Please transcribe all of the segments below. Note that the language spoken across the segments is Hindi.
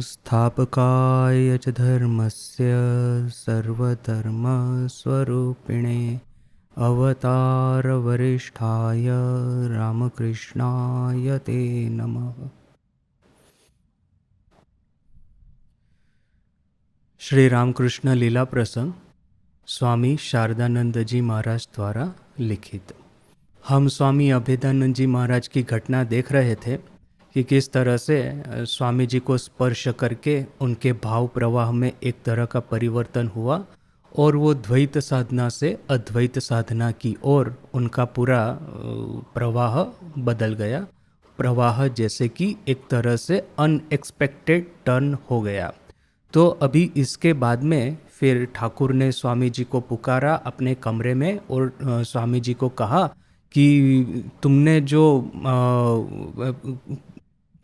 संस्थापकाय च धर्मस्य सर्वधर्मस्वरूपिणे अवतारवरिष्ठाय रामकृष्णाय ते नमः। श्री रामकृष्ण लीला प्रसंग स्वामी शारदानंद जी महाराज द्वारा लिखित। हम स्वामी अभेदानंद जी महाराज की घटना देख रहे थे कि किस तरह से स्वामी जी को स्पर्श करके उनके भाव प्रवाह में एक तरह का परिवर्तन हुआ और वो द्वैत साधना से अद्वैत साधना की ओर उनका पूरा प्रवाह बदल गया। प्रवाह जैसे कि एक तरह से अनएक्सपेक्टेड टर्न हो गया। तो अभी इसके बाद में फिर ठाकुर ने स्वामी जी को पुकारा अपने कमरे में और स्वामी जी को कहा कि तुमने जो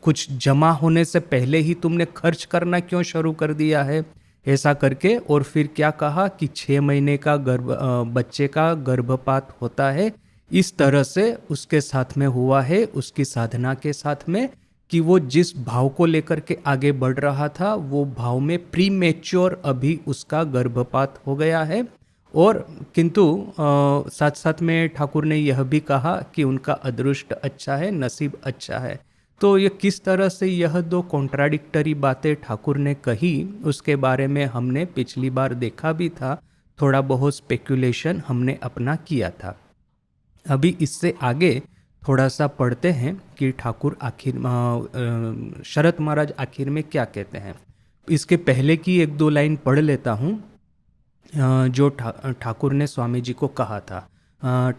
कुछ जमा होने से पहले ही तुमने खर्च करना क्यों शुरू कर दिया है, ऐसा करके। और फिर क्या कहा कि 6 महीने का बच्चे का गर्भपात होता है, इस तरह से उसके साथ में हुआ है, उसकी साधना के साथ में, कि वो जिस भाव को लेकर के आगे बढ़ रहा था वो भाव में प्रीमेच्योर अभी उसका गर्भपात हो गया है। और किंतु साथ साथ में ठाकुर ने यह भी कहा कि उनका अदृष्ट अच्छा है, नसीब अच्छा है। तो ये किस तरह से यह दो कॉन्ट्राडिक्टरी बातें ठाकुर ने कही, उसके बारे में हमने पिछली बार देखा भी था। थोड़ा बहुत स्पेकुलेशन हमने अपना किया था। अभी इससे आगे थोड़ा सा पढ़ते हैं कि ठाकुर आखिर शरद महाराज आखिर में क्या कहते हैं। इसके पहले की 1-2 लाइन पढ़ लेता हूँ जो ठाकुर ने स्वामी जी को कहा था।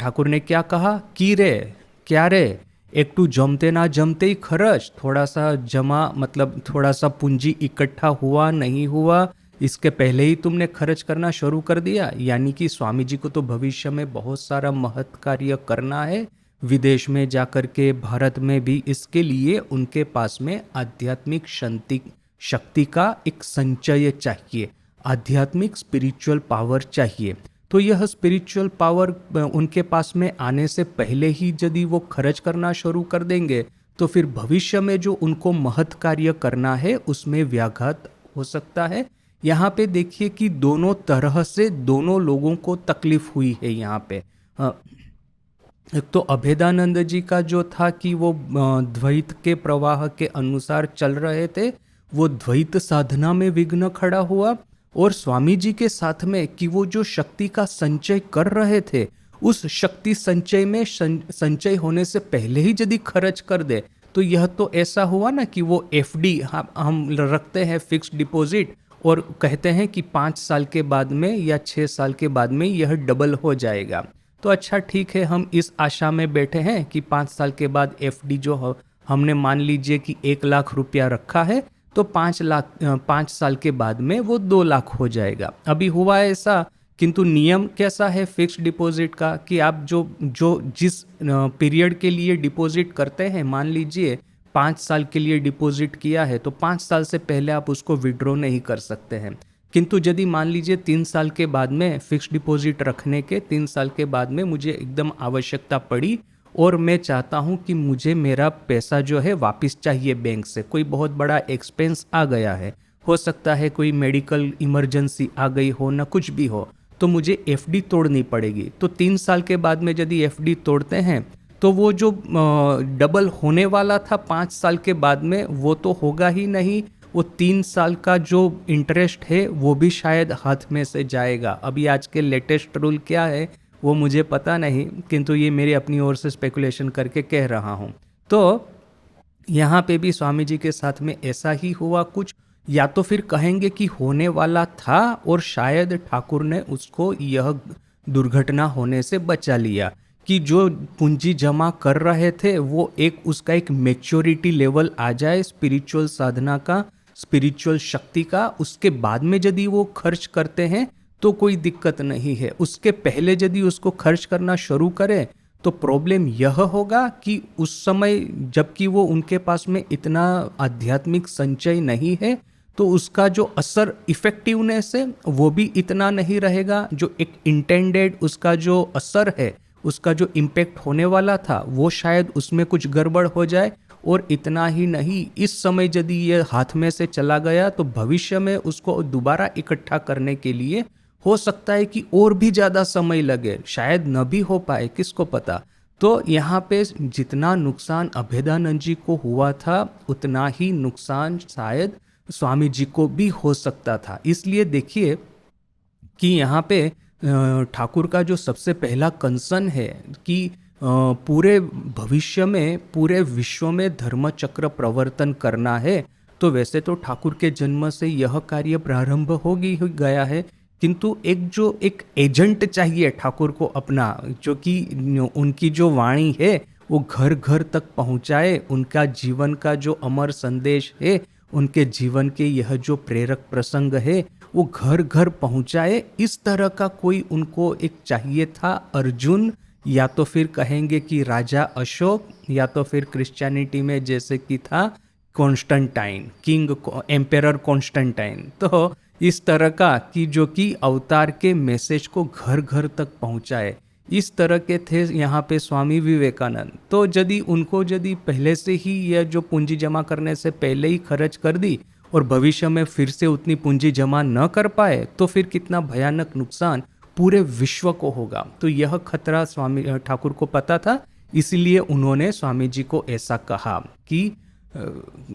ठाकुर ने क्या कहा कि रे क्या रे, एक टू जमते ना जमते ही खर्च, थोड़ा सा जमा मतलब थोड़ा सा पूंजी इकट्ठा हुआ नहीं हुआ, इसके पहले ही तुमने खर्च करना शुरू कर दिया। यानी कि स्वामी जी को तो भविष्य में बहुत सारा महत् कार्य करना है, विदेश में जाकर के, भारत में भी। इसके लिए उनके पास में आध्यात्मिक शक्ति का एक संचय चाहिए, आध्यात्मिक स्पिरिचुअल पावर चाहिए। तो यह स्पिरिचुअल पावर उनके पास में आने से पहले ही यदि वो खर्च करना शुरू कर देंगे तो फिर भविष्य में जो उनको महत् कार्य करना है उसमें व्याघात हो सकता है। यहाँ पे देखिए कि दोनों तरह से दोनों लोगों को तकलीफ हुई है। यहाँ पे एक तो अभेदानंद जी का जो था कि वो द्वैत के प्रवाह के अनुसार चल रहे थे, वो द्वैत साधना में विघ्न खड़ा हुआ। और स्वामी जी के साथ में कि वो जो शक्ति का संचय कर रहे थे, उस शक्ति संचय में संचय होने से पहले ही यदि खर्च कर दे तो यह तो ऐसा हुआ ना कि वो एफडी हम रखते हैं, फिक्स्ड डिपॉजिट, और कहते हैं कि 5 साल के बाद में या 6 साल के बाद में यह डबल हो जाएगा। तो अच्छा ठीक है, हम इस आशा में बैठे हैं कि 5 साल के बाद एफडी जो हमने मान लीजिए कि 1 लाख रुपया रखा है तो 5 साल के बाद में वो 2 लाख हो जाएगा। अभी हुआ ऐसा, किंतु नियम कैसा है फिक्स्ड डिपॉजिट का कि आप जो जिस पीरियड के लिए डिपॉजिट करते हैं, मान लीजिए 5 साल के लिए डिपॉजिट किया है तो 5 साल से पहले आप उसको विड्रॉ नहीं कर सकते हैं। किंतु यदि मान लीजिए 3 साल के बाद में फिक्स्ड डिपॉजिट रखने के 3 साल के बाद में मुझे एकदम आवश्यकता पड़ी और मैं चाहता हूं कि मुझे मेरा पैसा जो है वापस चाहिए बैंक से, कोई बहुत बड़ा एक्सपेंस आ गया है, हो सकता है कोई मेडिकल इमरजेंसी आ गई हो, ना कुछ भी हो, तो मुझे एफडी तोड़नी पड़ेगी। तो 3 साल के बाद में यदि एफडी तोड़ते हैं तो वो जो डबल होने वाला था 5 साल के बाद में वो तो होगा ही नहीं, वो 3 साल का जो इंटरेस्ट है वो भी शायद हाथ में से जाएगा। अभी आज के लेटेस्ट रूल क्या है वो मुझे पता नहीं, किंतु ये मेरी अपनी ओर से स्पेकुलेशन करके कह रहा हूँ। तो यहाँ पे भी स्वामी जी के साथ में ऐसा ही हुआ कुछ, या तो फिर कहेंगे कि होने वाला था और शायद ठाकुर ने उसको यह दुर्घटना होने से बचा लिया कि जो पूंजी जमा कर रहे थे वो उसका एक मैच्योरिटी लेवल आ जाए स्पिरिचुअल साधना का, स्पिरिचुअल शक्ति का। उसके बाद में यदि वो खर्च करते हैं तो कोई दिक्कत नहीं है। उसके पहले यदि उसको खर्च करना शुरू करें तो प्रॉब्लम यह होगा कि उस समय जबकि वो उनके पास में इतना आध्यात्मिक संचय नहीं है तो उसका जो असर इफेक्टिवनेस है वो भी इतना नहीं रहेगा। जो एक इंटेंडेड उसका जो असर है, उसका जो इम्पैक्ट होने वाला था वो शायद उसमें कुछ गड़बड़ हो जाए और इतना ही नहीं, इस समय यदि ये हाथ में से चला गया तो भविष्य में उसको दोबारा इकट्ठा करने के लिए हो सकता है कि और भी ज़्यादा समय लगे, शायद न भी हो पाए, किसको पता। तो यहाँ पे जितना नुकसान अभेदानंद जी को हुआ था उतना ही नुकसान शायद स्वामी जी को भी हो सकता था। इसलिए देखिए कि यहाँ पे ठाकुर का जो सबसे पहला कंसर्न है कि पूरे भविष्य में पूरे विश्व में धर्म चक्र प्रवर्तन करना है, तो वैसे तो ठाकुर के जन्म से यह कार्य प्रारंभ हो गया है, किंतु एक एजेंट चाहिए ठाकुर को अपना, जो कि उनकी जो वाणी है वो घर घर तक पहुंचाए, उनका जीवन का जो अमर संदेश है, उनके जीवन के यह जो प्रेरक प्रसंग है वो घर घर पहुंचाए। इस तरह का कोई उनको एक चाहिए था। अर्जुन, या तो फिर कहेंगे कि राजा अशोक, या तो फिर क्रिश्चियनिटी में जैसे कि था कॉन्स्टेंटाइन, किंग एम्पेरर कॉन्स्टेंटाइन। तो इस तरह का कि जो कि अवतार के मैसेज को घर घर तक पहुंचाए, इस तरह के थे यहाँ पे स्वामी विवेकानंद। तो यदि उनको यदि पहले से ही यह जो पूंजी जमा करने से पहले ही खर्च कर दी और भविष्य में फिर से उतनी पूंजी जमा न कर पाए, तो फिर कितना भयानक नुकसान पूरे विश्व को होगा। तो यह खतरा स्वामी ठाकुर को पता था, इसीलिए उन्होंने स्वामी जी को ऐसा कहा कि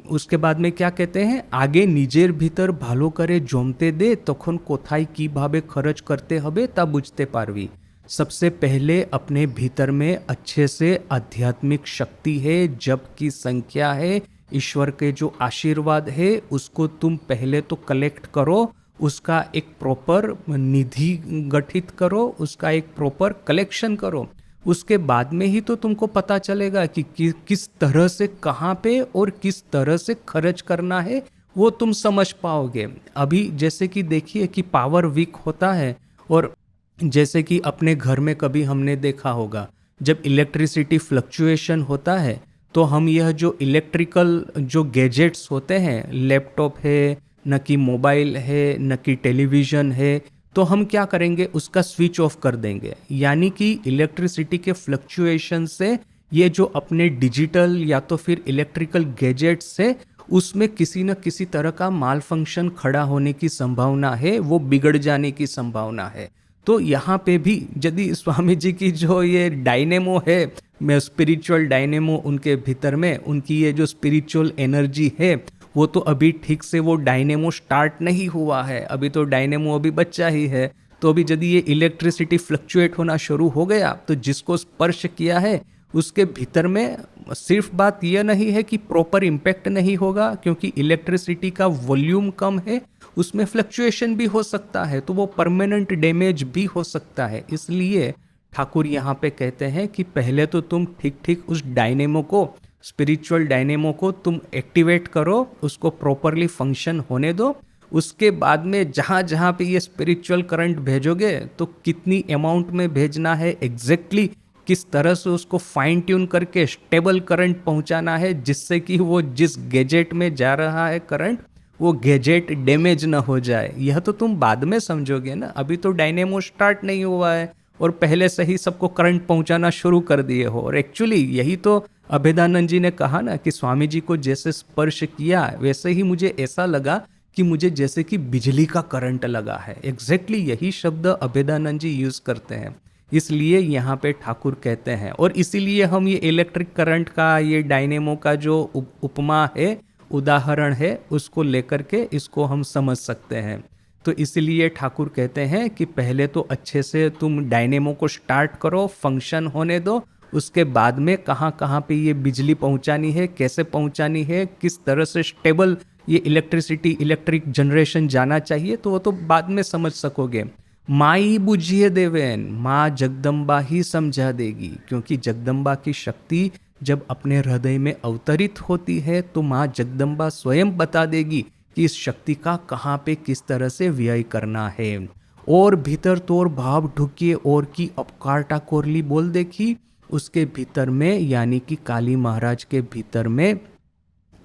उसके बाद में क्या कहते हैं, आगे निजेर भीतर भालो करे जमते दे तखन कोथाय की भावे खर्च करते हबे ता बुझते पारवी। सबसे पहले अपने भीतर में अच्छे से आध्यात्मिक शक्ति है, जप की संख्या है, ईश्वर के जो आशीर्वाद है उसको तुम पहले तो कलेक्ट करो, उसका एक प्रॉपर निधि गठित करो, उसका एक प्रॉपर कलेक्शन करो। उसके बाद में ही तो तुमको पता चलेगा कि किस तरह से कहाँ पे और किस तरह से खर्च करना है, वो तुम समझ पाओगे। अभी जैसे कि देखिए कि पावर वीक होता है, और जैसे कि अपने घर में कभी हमने देखा होगा जब इलेक्ट्रिसिटी फ्लक्चुएशन होता है, तो हम यह जो इलेक्ट्रिकल जो गैजेट्स होते हैं, लैपटॉप है, न कि मोबाइल है, न कि टेलीविज़न है, तो हम क्या करेंगे, उसका स्विच ऑफ कर देंगे। यानी कि इलेक्ट्रिसिटी के फ्लक्चुएशन से ये जो अपने डिजिटल या तो फिर इलेक्ट्रिकल गैजेट्स से उसमें किसी न किसी तरह का माल फंक्शन खड़ा होने की संभावना है, वो बिगड़ जाने की संभावना है। तो यहाँ पे भी यदि स्वामी जी की जो ये डायनेमो है, मैं स्पिरिचुअल डायनेमो उनके भीतर में, उनकी ये जो स्पिरिचुअल एनर्जी है, वो तो अभी ठीक से वो डायनेमो स्टार्ट नहीं हुआ है, अभी तो डायनेमो अभी बच्चा ही है। तो अभी यदि ये इलेक्ट्रिसिटी फ्लक्चुएट होना शुरू हो गया, तो जिसको स्पर्श किया है उसके भीतर में सिर्फ बात यह नहीं है कि प्रॉपर इम्पैक्ट नहीं होगा, क्योंकि इलेक्ट्रिसिटी का वॉल्यूम कम है, उसमें फ्लक्चुएशन भी हो सकता है, तो वो परमानेंट डैमेज भी हो सकता है। इसलिए ठाकुर यहाँ पे कहते हैं कि पहले तो तुम ठीक ठीक उस डायनेमो को, स्पिरिचुअल डायनेमो को तुम एक्टिवेट करो, उसको प्रॉपरली फंक्शन होने दो। उसके बाद में जहाँ जहाँ पे ये स्पिरिचुअल करंट भेजोगे, तो कितनी अमाउंट में भेजना है, एग्जैक्टली किस तरह से उसको फाइन ट्यून करके स्टेबल करंट पहुंचाना है, जिससे कि वो जिस गैजेट में जा रहा है करंट, वो गैजेट डैमेज ना हो जाए। यह तो तुम बाद में समझोगे ना, अभी तो डायनेमो स्टार्ट नहीं हुआ है और पहले से ही सबको करंट पहुंचाना शुरू कर दिए हो। और एक्चुअली यही तो अभेदानंद जी ने कहा ना कि स्वामी जी को जैसे स्पर्श किया, वैसे ही मुझे ऐसा लगा कि मुझे जैसे कि बिजली का करंट लगा है। एग्जैक्टली यही शब्द अभेदानंद जी यूज करते हैं, इसलिए यहाँ पे ठाकुर कहते हैं। और इसीलिए हम ये इलेक्ट्रिक करंट का, ये डायनेमो का जो उपमा है, उदाहरण है, उसको लेकर के इसको हम समझ सकते हैं। तो इसलिए ठाकुर कहते हैं कि पहले तो अच्छे से तुम डायनेमो को स्टार्ट करो, फंक्शन होने दो, उसके बाद में कहाँ कहाँ पे ये बिजली पहुँचानी है, कैसे पहुँचानी है, किस तरह से स्टेबल ये इलेक्ट्रिसिटी, इलेक्ट्रिक जनरेशन जाना चाहिए, तो वो तो बाद में समझ सकोगे। माँ ही बुझिए देवेन, माँ जगदम्बा ही समझा देगी, क्योंकि जगदम्बा की शक्ति जब अपने हृदय में अवतरित होती है तो माँ जगदम्बा स्वयं बता देगी कि इस शक्ति का कहाँ पे किस तरह से व्यय करना है। और भीतर तोर भाव ढुकिए और की अपकारटा कोरली बोल देखी, उसके भीतर में यानी कि काली महाराज के भीतर में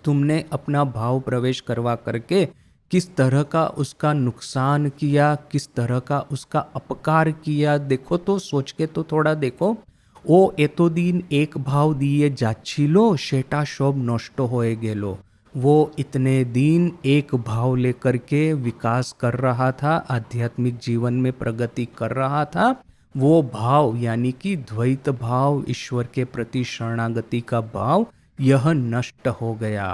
तुमने अपना भाव प्रवेश करवा करके किस तरह का उसका नुकसान किया, किस तरह का उसका अपकार किया, देखो तो, सोच के तो थोड़ा देखो। ও এতদিন এক ভাव দিয়ে যাচ্ছিল সেটা সব নষ্ট হয়ে গেল। वो इतने दिन एक भाव लेकर के विकास कर रहा था, आध्यात्मिक जीवन में प्रगति कर रहा था। वो भाव यानी कि द्वैत भाव, ईश्वर के प्रति शरणागति का भाव, यह नष्ट हो गया।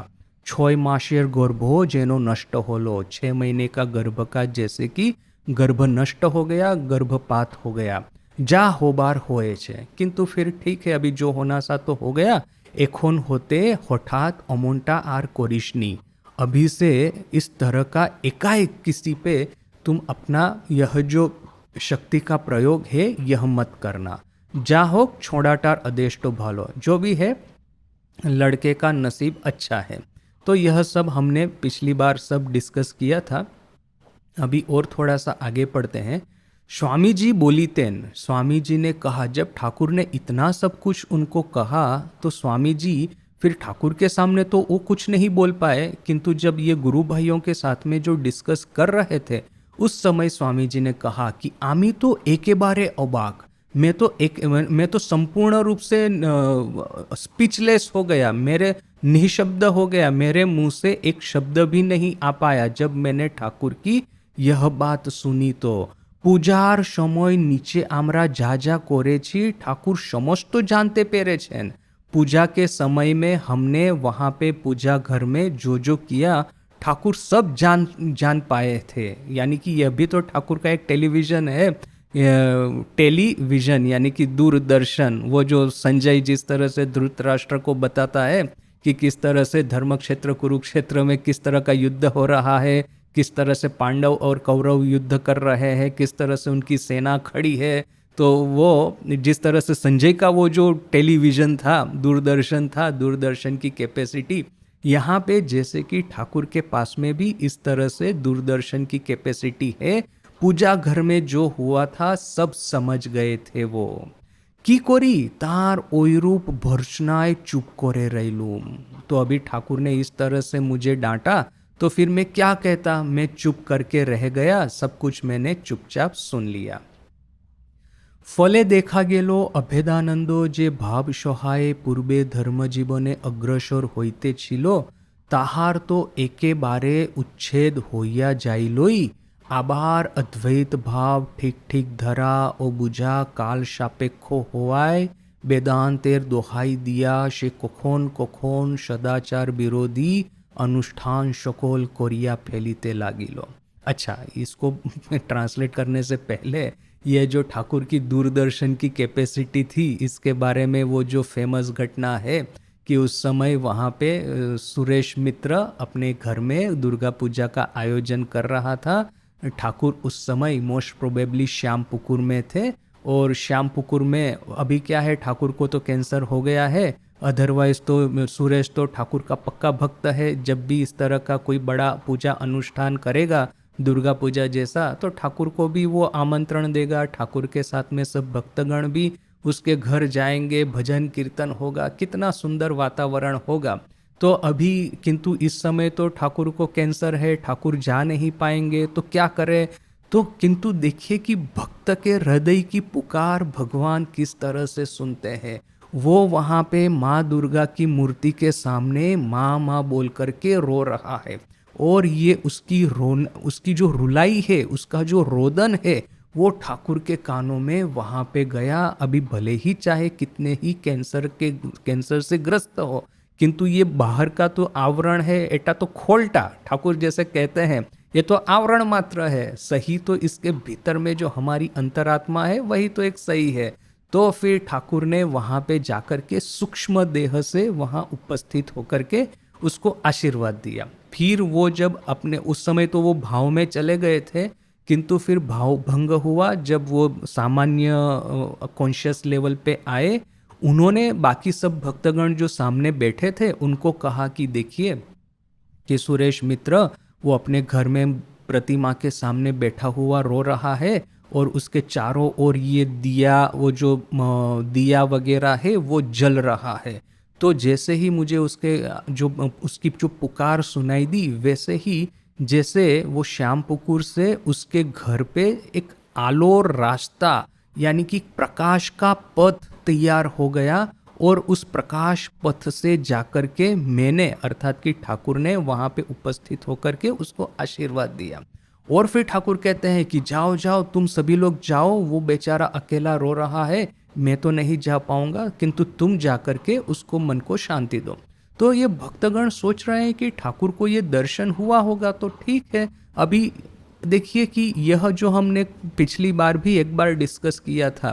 6 मासेर गर्भ जेनो नष्ट होलो, 6 महीने का गर्भ का जैसे कि गर्भ नष्ट हो गया, गर्भपात हो गया। जा होबार होए छे, किंतु फिर ठीक है, अभी जो होना सा तो हो गया। एखोन होते हठात अमनटा आर करिसनी। अभी से इस तरह का एकाएक किसी पे तुम अपना यह जो शक्ति का प्रयोग है यह मत करना। जा हो छोड़ाटार आदेश तो भालो, जो भी है लड़के का नसीब अच्छा है। तो यह सब हमने पिछली बार सब डिस्कस किया था। अभी और थोड़ा सा आगे पढ़ते हैं। स्वामी जी बोली तेन, स्वामी जी ने कहा, जब ठाकुर ने इतना सब कुछ उनको कहा तो स्वामी जी फिर ठाकुर के सामने तो वो कुछ नहीं बोल पाए, किंतु जब ये गुरु भाइयों के साथ में जो डिस्कस कर रहे थे उस समय स्वामी जी ने कहा कि आमी तो एकेबारे अबाक, मैं तो संपूर्ण रूप से स्पीचलेस हो गया, मेरे निशब्द हो गया, मेरे मुंह से एक शब्द भी नहीं आ पाया जब मैंने ठाकुर की यह बात सुनी। तो पूजार समय नीचे आमरा जा जा करेছি, ठाकुर समस्त जानते पेरे छेन। पूजा के समय में हमने वहाँ पे पूजा घर में जो किया ठाकुर सब जान पाए थे। यानी कि यह भी तो ठाकुर का एक टेलीविज़न है, टेलीविज़न यानी कि दूरदर्शन। वो जो संजय जिस तरह से धृतराष्ट्र को बताता है कि किस तरह से धर्म क्षेत्र कुरुक्षेत्र में किस तरह का युद्ध हो रहा है, किस तरह से पांडव और कौरव युद्ध कर रहे हैं, किस तरह से उनकी सेना खड़ी है। तो वो जिस तरह से संजय का वो जो टेलीविज़न था, दूरदर्शन था, दूरदर्शन की कैपेसिटी, यहाँ पे जैसे कि ठाकुर के पास में भी इस तरह से दूरदर्शन की कैपेसिटी है। पूजा घर में जो हुआ था सब समझ गए थे वो। की कोरी तार ओयरूप भर्सनाय चुप करे रैलूम। तो अभी ठाकुर ने इस तरह से मुझे डांटा तो फिर मैं क्या कहता, मैं चुप करके रह गया, सब कुछ मैंने चुपचाप सुन लिया। फले देखा गेलो अभेदानंदो जे भाव सहाये पूर्वे धर्म जीवने अग्रसर होइते छिलो, ताहार तो एकेबारे उच्छेद होइया जाइलोई। आबार अद्वैत भाव ठीक ठीक धरा ओ बुझा काल सापेक्ष होवाय। वेदांतेर दोहाई दिया से कखोन कखोन सदाचार विरोधी अनुष्ठान सकल करिया फैलिते लागिलो। अच्छा, इसको ट्रांसलेट करने से पहले ये जो ठाकुर की दूरदर्शन की कैपेसिटी थी इसके बारे में वो जो फेमस घटना है कि उस समय वहाँ पे सुरेश मित्र अपने घर में दुर्गा पूजा का आयोजन कर रहा था। ठाकुर उस समय मोस्ट प्रोबेबली श्यामपुकुर में थे, और श्यामपुकुर में अभी क्या है, ठाकुर को तो कैंसर हो गया है, अदरवाइज तो सुरेश तो ठाकुर का पक्का भक्त है। जब भी इस तरह का कोई बड़ा पूजा अनुष्ठान करेगा, दुर्गा पूजा जैसा, तो ठाकुर को भी वो आमंत्रण देगा, ठाकुर के साथ में सब भक्तगण भी उसके घर जाएंगे, भजन कीर्तन होगा, कितना सुंदर वातावरण होगा। तो अभी किंतु इस समय तो ठाकुर को कैंसर है, ठाकुर जा नहीं पाएंगे, तो क्या करें। तो किंतु देखिए कि भक्त के हृदय की पुकार भगवान किस तरह से सुनते हैं। वो वहाँ पे माँ दुर्गा की मूर्ति के सामने माँ माँ बोल करके रो रहा है, और ये उसकी जो रुलाई है, उसका जो रोदन है, वो ठाकुर के कानों में वहाँ पे गया। अभी भले ही चाहे कितने ही कैंसर से ग्रस्त हो, किंतु ये बाहर का तो आवरण है, एटा तो खोलटा, ठाकुर जैसे कहते हैं, ये तो आवरण मात्र है। सही तो इसके भीतर में जो हमारी अंतरात्मा है वही तो एक सही है। तो फिर ठाकुर ने वहाँ पे जाकर के सूक्ष्म देह से वहाँ उपस्थित होकर के उसको आशीर्वाद दिया। फिर वो जब अपने, उस समय तो वो भाव में चले गए थे, किंतु फिर भाव भंग हुआ जब वो सामान्य कॉन्शियस लेवल पे आए। उन्होंने बाकी सब भक्तगण जो सामने बैठे थे उनको कहा कि देखिए कि सुरेश मित्र वो अपने घर में प्रतिमा के सामने बैठा हुआ रो रहा है, और उसके चारों ओर ये दिया, वो जो दिया वगैरह है वो जल रहा है। तो जैसे ही मुझे उसकी जो पुकार सुनाई दी, वैसे ही जैसे वो श्यामपुकुर से उसके घर पे एक आलोर रास्ता यानी कि प्रकाश का पथ तैयार हो गया और उस प्रकाश पथ से जाकर के मैंने अर्थात कि ठाकुर ने वहाँ पे उपस्थित होकर के उसको आशीर्वाद दिया। और फिर ठाकुर कहते हैं कि जाओ जाओ तुम सभी लोग जाओ, वो बेचारा अकेला रो रहा है, मैं तो नहीं जा पाऊंगा, किंतु तुम जा करके उसको मन को शांति दो। तो ये भक्तगण सोच रहे हैं कि ठाकुर को ये दर्शन हुआ होगा तो ठीक है। अभी देखिए कि यह जो हमने पिछली बार भी एक बार डिस्कस किया था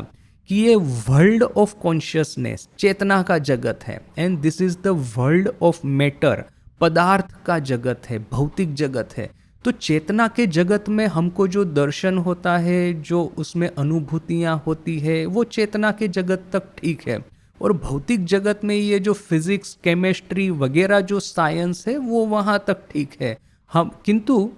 कि ये वर्ल्ड ऑफ कॉन्शियसनेस चेतना का जगत है, and this is the world of matter, पदार्थ का जगत है, भौतिक जगत है। तो चेतना के जगत में हमको जो दर्शन होता है, जो उसमें अनुभूतियाँ होती है, वो चेतना के जगत तक ठीक है। और भौतिक जगत में ये जो फिजिक्स, केमिस्ट्री वगैरह जो साइंस है वो वहाँ तक ठीक है। हम किंतु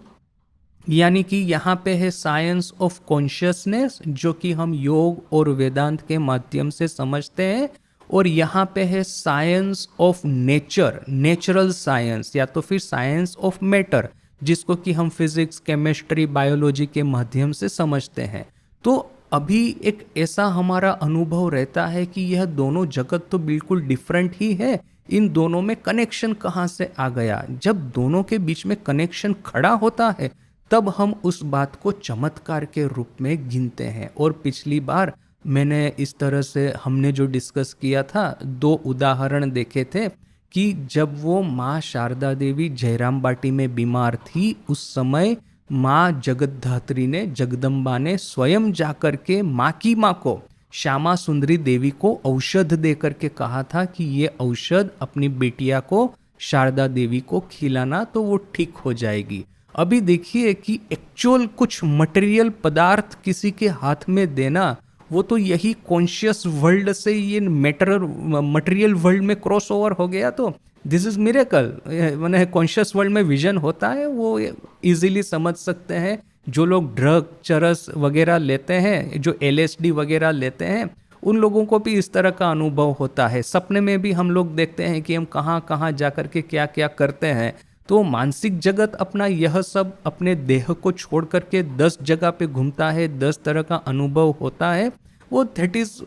यानी कि यहाँ पे है साइंस ऑफ कॉन्शियसनेस, जो कि हम योग और वेदांत के माध्यम से समझते हैं, और यहाँ पे है science of nature, natural science, या तो फिर साइंस ऑफ मैटर, जिसको कि हम फिजिक्स, केमिस्ट्री, बायोलॉजी के माध्यम से समझते हैं। तो अभी एक ऐसा हमारा अनुभव रहता है कि यह दोनों जगत तो बिल्कुल डिफरेंट ही है, इन दोनों में कनेक्शन कहाँ से आ गया? जब दोनों के बीच में कनेक्शन खड़ा होता है तब हम उस बात को चमत्कार के रूप में गिनते हैं। और पिछली बार मैंने इस तरह से हमने जो डिस्कस किया था, दो उदाहरण देखे थे कि जब वो माँ शारदा देवी जयराम बाटी में बीमार थी, उस समय माँ जगतधात्री ने, जगदम्बा ने स्वयं जाकर के माँ की माँ को, श्यामा सुंदरी देवी को औषध दे करके कहा था कि ये औषध अपनी बेटिया को, शारदा देवी को खिलाना तो वो ठीक हो जाएगी। अभी देखिए कि एक्चुअल कुछ मटेरियल पदार्थ किसी के हाथ में देना, वो तो यही कॉन्शियस वर्ल्ड से ये मटेरियल वर्ल्ड में क्रॉस ओवर हो गया, तो दिस इज मिरेकल। मैंने कॉन्शियस वर्ल्ड में विजन होता है, वो इजीली समझ सकते हैं। जो लोग ड्रग, चरस वगैरह लेते हैं, जो LSD वगैरह लेते हैं, उन लोगों को भी इस तरह का अनुभव होता है। सपने में भी हम लोग देखते हैं कि हम कहाँ कहाँ जा कर के क्या क्या करते हैं। तो मानसिक जगत अपना यह सब अपने देह को छोड़ करके 10 जगह पे घूमता है, 10 तरह का अनुभव होता है, वो दैट इज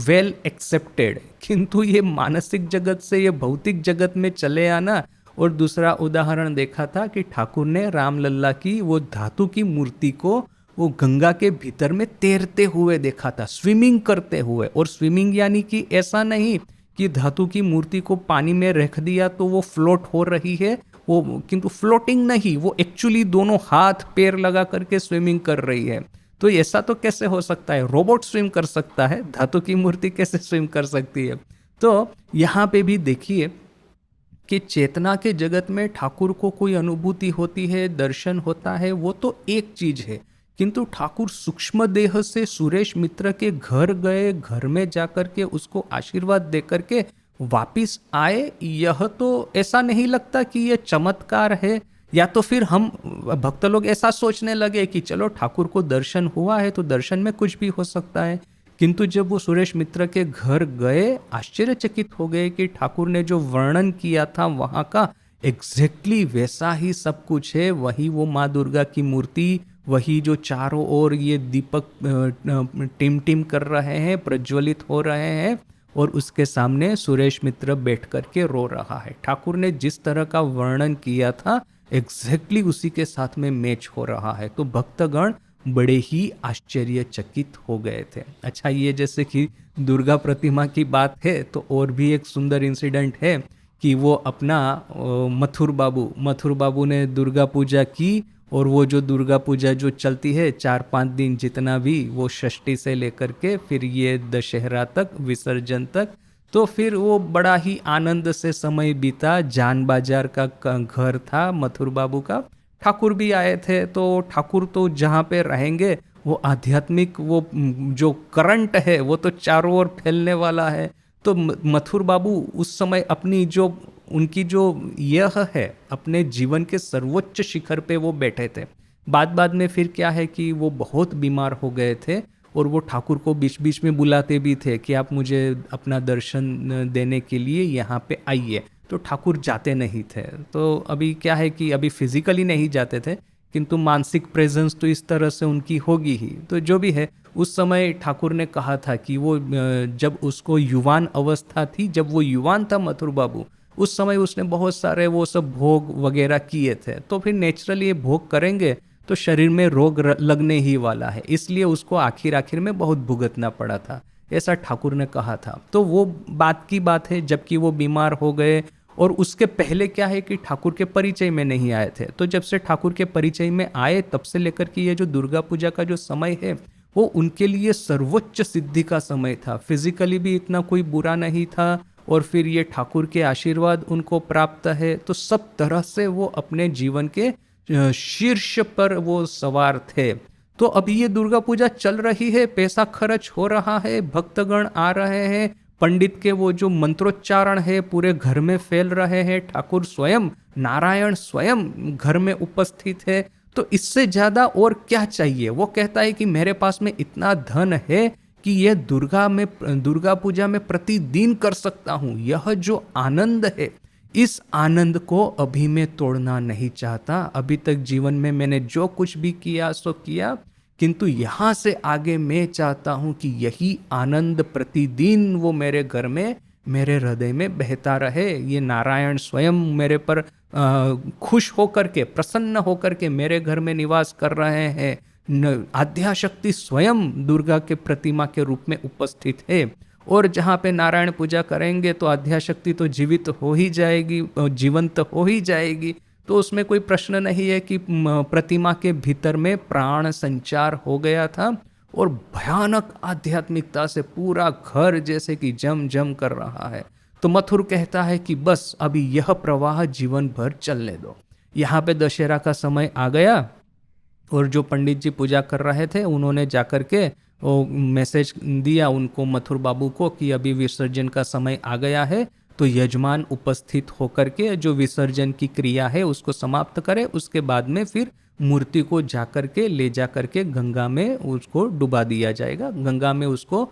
वेल एक्सेप्टेड। किंतु ये मानसिक जगत से ये भौतिक जगत में चले आना। और दूसरा उदाहरण देखा था कि ठाकुर ने रामलल्ला की वो धातु की मूर्ति को वो गंगा के भीतर में तैरते हुए देखा था, स्विमिंग करते हुए। और स्विमिंग यानी कि ऐसा नहीं कि धातु की मूर्ति को पानी में रख दिया तो वो फ्लोट हो रही है, वो किंतु फ्लोटिंग नहीं, वो एक्चुअली दोनों हाथ पैर लगा करके स्विमिंग कर रही है। तो ऐसा तो कैसे हो सकता है? रोबोट स्विम कर सकता है, धातु की मूर्ति कैसे स्विम कर सकती है? तो यहाँ पे भी देखिए कि चेतना के जगत में ठाकुर को कोई अनुभूति होती है, दर्शन होता है, वो तो एक चीज है। किंतु ठाकुर सूक्ष्म देह से सुरेश मित्र के घर गए, घर में जाकर के उसको आशीर्वाद दे करके वापिस आए, यह तो ऐसा नहीं लगता कि यह चमत्कार है। या तो फिर हम भक्त लोग ऐसा सोचने लगे कि चलो ठाकुर को दर्शन हुआ है तो दर्शन में कुछ भी हो सकता है। किंतु जब वो सुरेश मित्र के घर गए, आश्चर्यचकित हो गए कि ठाकुर ने जो वर्णन किया था वहाँ का एग्जैक्टली वैसा ही सब कुछ है। वही वो माँ दुर्गा की मूर्ति, वही जो चारों ओर ये दीपक टिम टिम कर रहे हैं, प्रज्वलित हो रहे हैं, और उसके सामने सुरेश मित्र बैठ करके रो रहा है। ठाकुर ने जिस तरह का वर्णन किया था एग्जैक्टली उसी के साथ में मैच हो रहा है। तो भक्तगण बड़े ही आश्चर्यचकित हो गए थे। अच्छा, ये जैसे कि दुर्गा प्रतिमा की बात है, तो और भी एक सुंदर इंसिडेंट है कि वो अपना मथुर बाबू ने दुर्गा पूजा की, और वो जो दुर्गा पूजा जो चलती है 4-5 दिन जितना भी, वो षष्ठी से लेकर के फिर ये दशहरा तक, विसर्जन तक, तो फिर वो बड़ा ही आनंद से समय बीता। जान बाजार का घर था मथुर बाबू का, ठाकुर भी आए थे। तो ठाकुर तो जहाँ पे रहेंगे वो आध्यात्मिक वो जो करंट है वो तो चारों ओर फैलने वाला है। तो मथुर बाबू उस समय अपनी जो उनकी जो यह है अपने जीवन के सर्वोच्च शिखर पे वो बैठे थे। बाद में फिर क्या है कि वो बहुत बीमार हो गए थे, और वो ठाकुर को बीच बीच में बुलाते भी थे कि आप मुझे अपना दर्शन देने के लिए यहाँ पे आइए। तो ठाकुर जाते नहीं थे। तो अभी क्या है कि अभी फिजिकली नहीं जाते थे, किंतु मानसिक प्रेजेंस तो इस तरह से उनकी होगी ही। तो जो भी है, उस समय ठाकुर ने कहा था कि वो जब उसको युवान अवस्था थी, जब वो युवान था मथुर बाबू, उस समय उसने बहुत सारे वो सब भोग वगैरह किए थे, तो फिर नेचुरली ये भोग करेंगे तो शरीर में रोग लगने ही वाला है, इसलिए उसको आखिर आखिर में बहुत भुगतना पड़ा था, ऐसा ठाकुर ने कहा था। तो वो बात की बात है जबकि वो बीमार हो गए, और उसके पहले क्या है कि ठाकुर के परिचय में नहीं आए थे। तो जब से ठाकुर के परिचय में आए तब से लेकर के ये जो दुर्गा पूजा का जो समय है वो उनके लिए सर्वोच्च सिद्धि का समय था। फिजिकली भी इतना कोई बुरा नहीं था, और फिर ये ठाकुर के आशीर्वाद उनको प्राप्त है, तो सब तरह से वो अपने जीवन के शीर्ष पर वो सवार थे। तो अभी ये दुर्गा पूजा चल रही है, पैसा खर्च हो रहा है, भक्तगण आ रहे हैं, पंडित के वो जो मंत्रोच्चारण है पूरे घर में फैल रहे हैं, ठाकुर स्वयं नारायण स्वयं घर में उपस्थित है, तो इससे ज्यादा और क्या चाहिए। वो कहता है कि मेरे पास में इतना धन है कि यह दुर्गा पूजा में प्रतिदिन कर सकता हूँ। यह जो आनंद है, इस आनंद को अभी मैं तोड़ना नहीं चाहता। अभी तक जीवन में मैंने जो कुछ भी किया सो किया, किंतु यहाँ से आगे मैं चाहता हूँ कि यही आनंद प्रतिदिन वो मेरे घर में, मेरे हृदय में बहता रहे। ये नारायण स्वयं मेरे पर खुश होकर के, प्रसन्न होकर के मेरे घर में निवास कर रहे हैं। आद्याशक्ति स्वयं दुर्गा के प्रतिमा के रूप में उपस्थित है, और जहाँ पे नारायण पूजा करेंगे तो आद्याशक्ति तो जीवित हो ही जाएगी, जीवंत हो ही जाएगी। तो उसमें कोई प्रश्न नहीं है कि प्रतिमा के भीतर में प्राण संचार हो गया था, और भयानक आध्यात्मिकता से पूरा घर जैसे कि जम जम कर रहा है। तो मथुर कहता है कि बस अभी यह प्रवाह जीवन भर चलने दो। यहाँ पे दशहरा का समय आ गया, और जो पंडित जी पूजा कर रहे थे उन्होंने जाकर के वो मैसेज दिया उनको, मथुर बाबू को, कि अभी विसर्जन का समय आ गया है। तो यजमान उपस्थित होकर के जो विसर्जन की क्रिया है उसको समाप्त करे, उसके बाद में फिर मूर्ति को जाकर के ले जाकर के गंगा में उसको डुबा दिया जाएगा, गंगा में उसको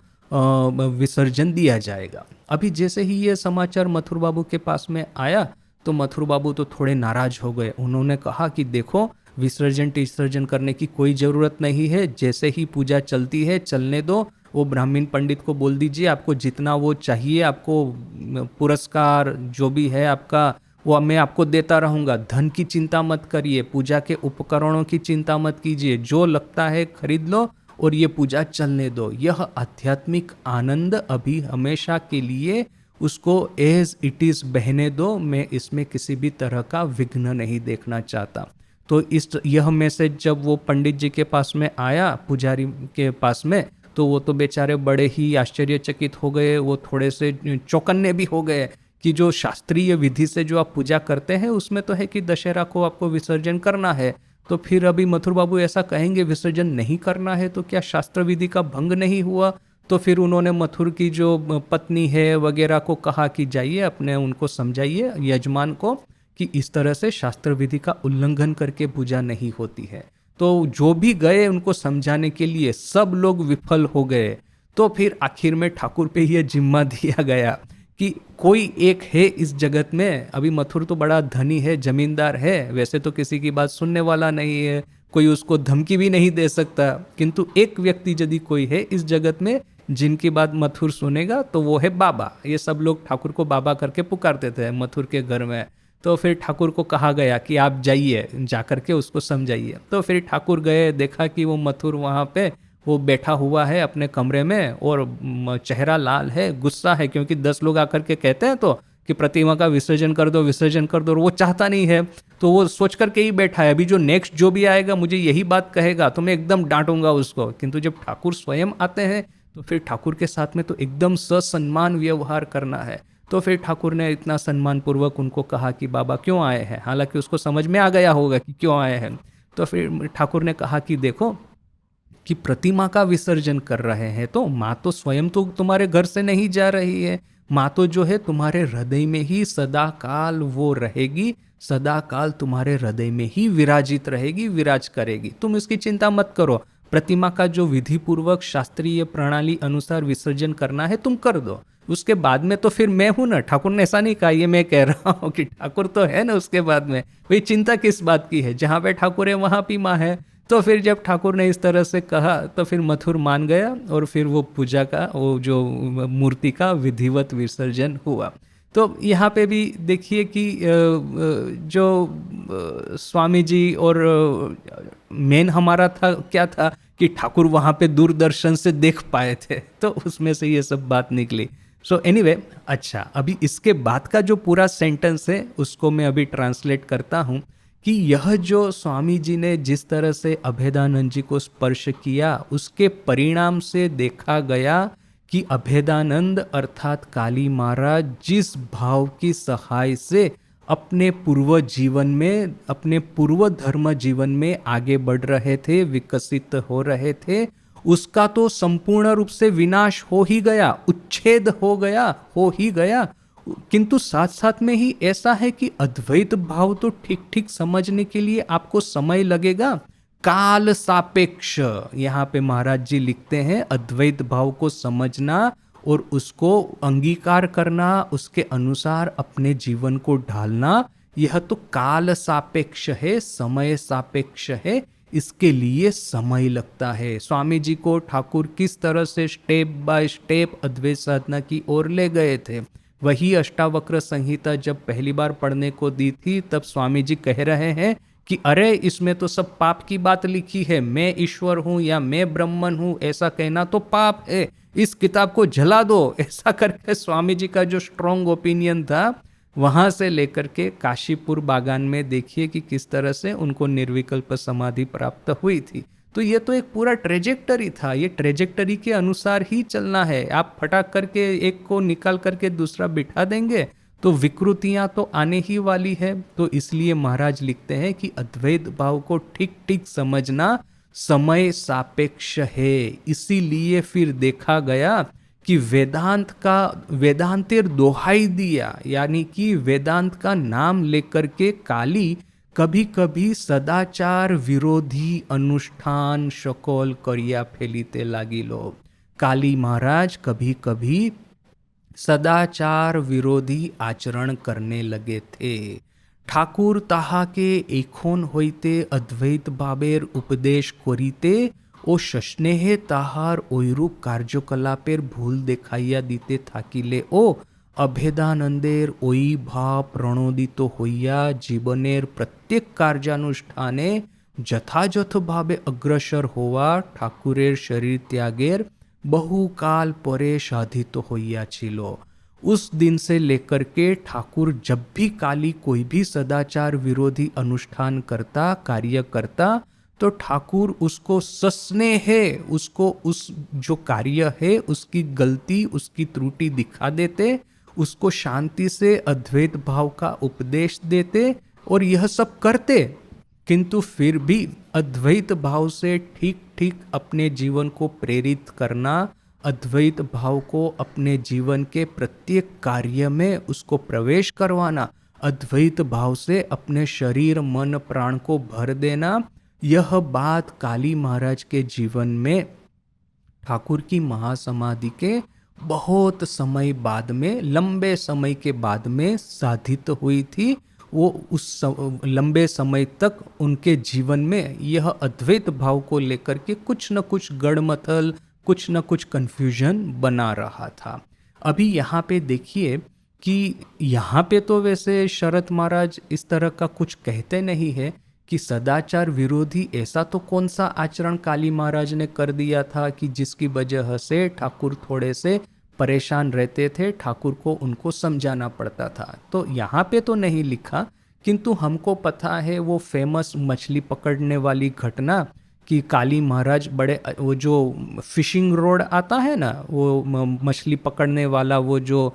विसर्जन दिया जाएगा। अभी जैसे ही ये समाचार मथुर बाबू के पास में आया तो मथुर बाबू तो थोड़े नाराज हो गए। उन्होंने कहा कि देखो, विसर्जन करने की कोई ज़रूरत नहीं है, जैसे ही पूजा चलती है चलने दो। वो ब्राह्मण पंडित को बोल दीजिए आपको जितना वो चाहिए, आपको पुरस्कार जो भी है आपका, वो मैं आपको देता रहूँगा। धन की चिंता मत करिए, पूजा के उपकरणों की चिंता मत कीजिए, जो लगता है खरीद लो और ये पूजा चलने दो। यह आध्यात्मिक आनंद अभी हमेशा के लिए उसको एज इट इज़ बहने दो, मैं इसमें किसी भी तरह का विघ्न नहीं देखना चाहता। तो यह मैसेज जब वो पंडित जी के पास में आया, पुजारी के पास में, तो वो तो बेचारे बड़े ही आश्चर्यचकित हो गए। वो थोड़े से चौकन्ने भी हो गए कि जो शास्त्रीय विधि से जो आप पूजा करते हैं उसमें तो है कि दशहरा को आपको विसर्जन करना है, तो फिर अभी मथुर बाबू ऐसा कहेंगे विसर्जन नहीं करना है, तो क्या शास्त्र विधि का भंग नहीं हुआ? तो फिर उन्होंने मथुर की जो पत्नी है वगैरह को कहा कि जाइए अपने उनको समझाइए, यजमान को, कि इस तरह से शास्त्र विधि का उल्लंघन करके पूजा नहीं होती है। तो जो भी गए उनको समझाने के लिए, सब लोग विफल हो गए। तो फिर आखिर में ठाकुर पे यह जिम्मा दिया गया कि कोई एक है इस जगत में। अभी मथुर तो बड़ा धनी है, जमींदार है, वैसे तो किसी की बात सुनने वाला नहीं है, कोई उसको धमकी भी नहीं दे सकता, किंतु एक व्यक्ति यदि कोई है इस जगत में जिनकी बात मथुर सुनेगा तो वो है बाबा। ये सब लोग ठाकुर को बाबा करके पुकारते थे मथुर के घर में। तो फिर ठाकुर को कहा गया कि आप जाइए, जा करके उसको समझाइए। तो फिर ठाकुर गए, देखा कि वो मथुर वहाँ पे वो बैठा हुआ है अपने कमरे में, और चेहरा लाल है, गुस्सा है, क्योंकि 10 लोग आकर के कहते हैं तो कि प्रतिमा का विसर्जन कर दो, विसर्जन कर दो, और वो चाहता नहीं है। तो वो सोच करके ही बैठा है, अभी जो नेक्स्ट जो भी आएगा मुझे यही बात कहेगा तो मैं एकदम डांटूंगा उसको। किंतु जब ठाकुर स्वयं आते हैं तो फिर ठाकुर के साथ में तो एकदम ससम्मान व्यवहार करना है। तो फिर ठाकुर ने इतना सम्मान पूर्वक उनको कहा कि बाबा क्यों आए हैं, हालांकि उसको समझ में आ गया होगा कि क्यों आए हैं। तो फिर ठाकुर ने कहा कि देखो कि प्रतिमा का विसर्जन कर रहे हैं तो माँ तो स्वयं तो तुम्हारे घर से नहीं जा रही है, माँ तो जो है तुम्हारे हृदय में ही सदा काल वो रहेगी, सदा काल तुम्हारे हृदय में ही विराजित रहेगी, विराज करेगी। तुम इसकी चिंता मत करो, प्रतिमा का जो विधि पूर्वक शास्त्रीय प्रणाली अनुसार विसर्जन करना है तुम कर दो, उसके बाद में तो फिर मैं हूं ना। ठाकुर ने ऐसा नहीं कहा, ये मैं कह रहा हूं कि ठाकुर तो है ना उसके बाद में, भाई चिंता किस बात की है, जहां पे ठाकुर है वहां भी माँ है। तो फिर जब ठाकुर ने इस तरह से कहा तो फिर मथुर मान गया और फिर वो पूजा का वो जो मूर्ति का विधिवत विसर्जन हुआ। तो यहाँ पे भी देखिए कि जो स्वामी जी और मेन हमारा था क्या था कि ठाकुर वहाँ पे दूरदर्शन से देख पाए थे, तो उसमें से ये सब बात निकली। सो एनीवे, अच्छा अभी इसके बाद का जो पूरा सेंटेंस है उसको मैं अभी ट्रांसलेट करता हूँ कि यह जो स्वामी जी ने जिस तरह से अभेदानंद जी को स्पर्श किया उसके परिणाम से देखा गया कि अभेदानंद अर्थात काली महाराज जिस भाव की सहाय से अपने पूर्व जीवन में, अपने पूर्व धर्म जीवन में आगे बढ़ रहे थे, विकसित हो रहे थे, उसका तो संपूर्ण रूप से विनाश हो ही गया, उच्छेद हो ही गया। किंतु साथ साथ में ही ऐसा है कि अद्वैत भाव तो ठीक ठीक समझने के लिए आपको समय लगेगा। काल सापेक्ष, यहाँ पे महाराज जी लिखते हैं, अद्वैत भाव को समझना और उसको अंगीकार करना, उसके अनुसार अपने जीवन को ढालना, यह तो काल सापेक्ष है, समय सापेक्ष है, इसके लिए समय लगता है। स्वामी जी को ठाकुर किस तरह से स्टेप बाय स्टेप अद्वैत साधना की ओर ले गए थे, वही अष्टावक्र संहिता जब पहली बार पढ़ने को दी थी तब स्वामी जी कह रहे हैं कि अरे इसमें तो सब पाप की बात लिखी है, मैं ईश्वर हूँ या मैं ब्राह्मण हूँ ऐसा कहना तो पाप है, इस किताब को जला दो, ऐसा करके स्वामी जी का जो स्ट्रॉन्ग ओपिनियन था वहां से लेकर के काशीपुर बागान में देखिए कि किस तरह से उनको निर्विकल्प समाधि प्राप्त हुई थी। तो ये तो एक पूरा ट्रेजेक्टरी था, ये ट्रेजेक्टरी के अनुसार ही चलना है। आप फटाक करके एक को निकाल करके दूसरा बिठा देंगे तो विकृतियां तो आने ही वाली है। तो इसलिए महाराज लिखते हैं कि अद्वैत भाव को ठीक ठीक समझना समय सापेक्ष है। इसीलिए फिर देखा गया कि वेदांतेर दोहाई दिया, यानी कि वेदांत का नाम लेकर के काली कभी कभी सदाचार विरोधी अनुष्ठान सकल करिया फैलीते लागिलो। काली महाराज कभी कभी सदाचार विरोधी आचरण करने लगे थे। ठाकुर ताहाके एखोन होइते अद्वैत भावेर उपदेश करिते ও शशनेहे তাহার ঐরূপ কার্যকলাপের ভুল দেখাইয়া দিতে থাকিলে ও অভেদানন্দের ওই ভাব প্রণোদিত হইয়া জীবনের প্রত্যেক কার্যানুষ্ঠানে যথাযথভাবে অগ্রসর হওয়া ঠাকুরের শরীর ত্যাগের বহুকাল পরে সাধিত হইয়াছিল। उस दिन से लेकर के ठाकुर जब भी काली कोई भी सदाचार विरोधी अनुष्ठान करता, कार्य करता, तो ठाकुर उसको सस्नेह है, उसको उस जो कार्य है उसकी गलती, उसकी त्रुटि दिखा देते, उसको शांति से अद्वैत भाव का उपदेश देते और यह सब करते, किंतु फिर भी अद्वैत भाव से ठीक ठीक अपने जीवन को प्रेरित करना, अद्वैत भाव को अपने जीवन के प्रत्येक कार्य में उसको प्रवेश करवाना, अद्वैत भाव से अपने शरीर मन प्राण को भर देना, यह बात काली महाराज के जीवन में ठाकुर की महासमाधि के बहुत समय बाद में, लंबे समय के बाद में साधित हुई थी। वो उस लंबे समय तक उनके जीवन में यह अद्वैत भाव को लेकर के कुछ न कुछ गड़मथल, कुछ न कुछ कन्फ्यूजन बना रहा था। अभी यहाँ पे देखिए कि यहाँ पे तो वैसे शरत महाराज इस तरह का कुछ कहते नहीं है कि सदाचार विरोधी ऐसा तो कौन सा आचरण काली महाराज ने कर दिया था कि जिसकी वजह से ठाकुर थोड़े से परेशान रहते थे, ठाकुर को उनको समझाना पड़ता था। तो यहाँ पे तो नहीं लिखा, किंतु हमको पता है वो फेमस मछली पकड़ने वाली घटना कि काली महाराज बड़े, वो जो फिशिंग रोड आता है ना, वो मछली पकड़ने वाला वो जो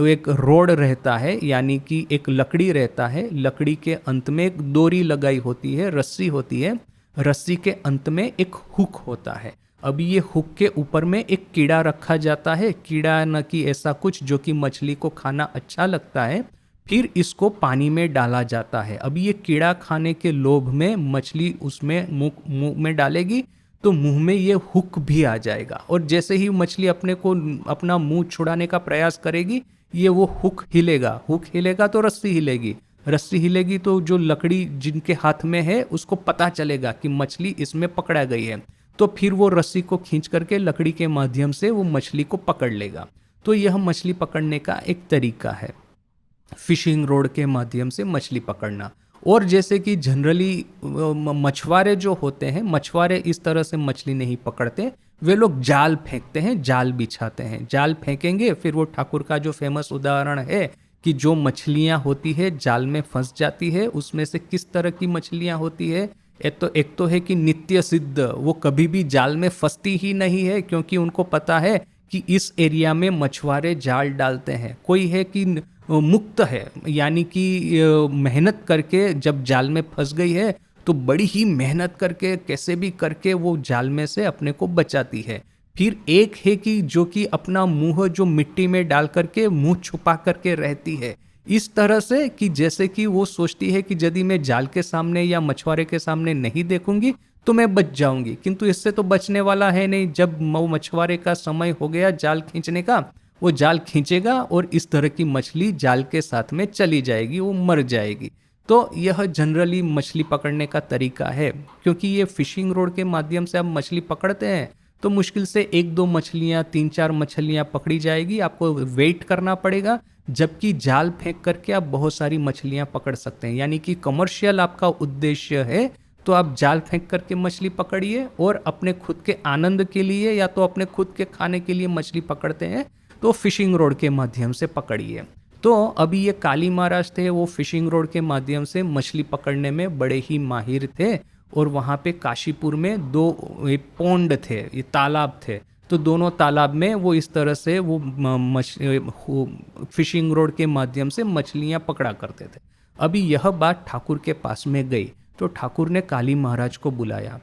एक रोड रहता है, यानी कि एक लकड़ी रहता है, लकड़ी के अंत में एक डोरी लगाई होती है, रस्सी होती है, रस्सी के अंत में एक हुक होता है। अभी ये हुक के ऊपर में एक कीड़ा रखा जाता है, कीड़ा न कि ऐसा कुछ जो कि मछली को खाना अच्छा लगता है, फिर इसको पानी में डाला जाता है। अब ये कीड़ा खाने के लोभ में मछली उसमें मुंह में डालेगी तो मुंह में ये हुक भी आ जाएगा, और जैसे ही मछली अपना मुंह छुड़ाने का प्रयास करेगी, ये वो हुक हिलेगा तो रस्सी हिलेगी, रस्सी हिलेगी तो जो लकड़ी जिनके हाथ में है उसको पता चलेगा कि मछली इसमें पकड़ा गई है, तो फिर वो रस्सी को खींच करके लकड़ी के माध्यम से वो मछली को पकड़ लेगा। तो यह मछली पकड़ने का एक तरीका है, फिशिंग रोड के माध्यम से मछली पकड़ना। और जैसे कि जनरली मछुआरे जो होते हैं, मछुआरे इस तरह से मछली नहीं पकड़ते, वे लोग जाल फेंकते हैं, जाल बिछाते हैं, जाल फेंकेंगे, फिर वो ठाकुर का जो फेमस उदाहरण है कि जो मछलियां होती है जाल में फंस जाती है, उसमें से किस तरह की मछलियां होती है, एक तो है कि नित्य सिद्ध, वो कभी भी जाल में फंसती ही नहीं है, क्योंकि उनको पता है कि इस एरिया में मछुआरे जाल डालते हैं। कोई है कि मुक्त है, यानी कि मेहनत करके जब जाल में फंस गई है तो बड़ी ही मेहनत करके कैसे भी करके वो जाल में से अपने को बचाती है। फिर एक है कि जो कि अपना मुंह जो मिट्टी में डाल करके मुंह छुपा करके रहती है, इस तरह से कि जैसे कि वो सोचती है कि यदि मैं जाल के सामने या मछुआरे के सामने नहीं देखूंगी तो मैं बच जाऊंगी, किंतु इससे तो बचने वाला है नहीं। जब वो मछुआरे का समय हो गया जाल खींचने का, वो जाल खींचेगा और इस तरह की मछली जाल के साथ में चली जाएगी, वो मर जाएगी। तो यह जनरली मछली पकड़ने का तरीका है। क्योंकि ये फिशिंग रोड के माध्यम से आप मछली पकड़ते हैं तो मुश्किल से 1-2 मछलियाँ, 3-4 मछलियाँ पकड़ी जाएगी, आपको वेट करना पड़ेगा, जबकि जाल फेंक करके आप बहुत सारी मछलियाँ पकड़ सकते हैं। यानी कि कमर्शियल आपका उद्देश्य है तो आप जाल फेंक करके मछली पकड़िए, और अपने खुद के आनंद के लिए या तो अपने खुद के खाने के लिए मछली पकड़ते हैं तो फिशिंग रोड के माध्यम से पकड़िए। तो अभी ये काली महाराज थे, वो फिशिंग रोड के माध्यम से मछली पकड़ने में बड़े ही माहिर थे। और वहाँ पे काशीपुर में 2 पौंड थे, ये तालाब थे, तो दोनों तालाब में वो इस तरह से वो फिशिंग रोड के माध्यम से मछलियाँ पकड़ा करते थे। अभी यह बात ठाकुर के पास में गई तो ठाकुर ने काली महाराज को बुलाया,